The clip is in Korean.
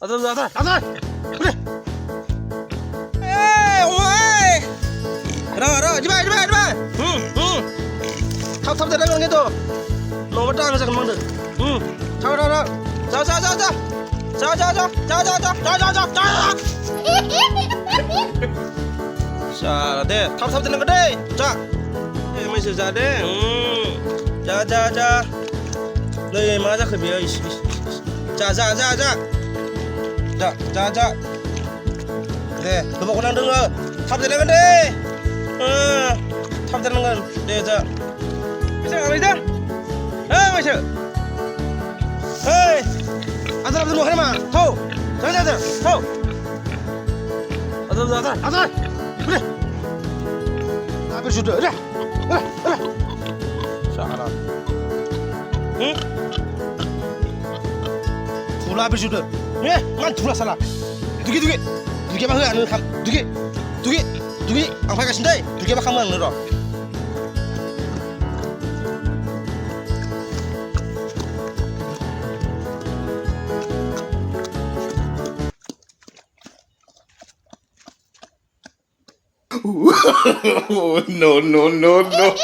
나들 그래. 에이 오이 ra đi bay thắp ra đây nghe tôi nó mất ra cái măng được chào 자, 네, 탑 되는 거대. 자, mấy sự ra đấy. 자. 너희 맞아 그 비어. 자. 네, 너 먹고 난 등어. 탑 되는 건데. 탑 되는 건. 네, 자. 미자. mấy sự. 안 사람 들어 하나만. 더. 자. 더. 아들. 그래. 나를 주더. 그래. 자, 응? 둘 앞에 주더. 예? 만 둘 살아. 두 개만 흐 안는 감. 두 개. 안 팔가신다. 두 개만 하면 늘어. No.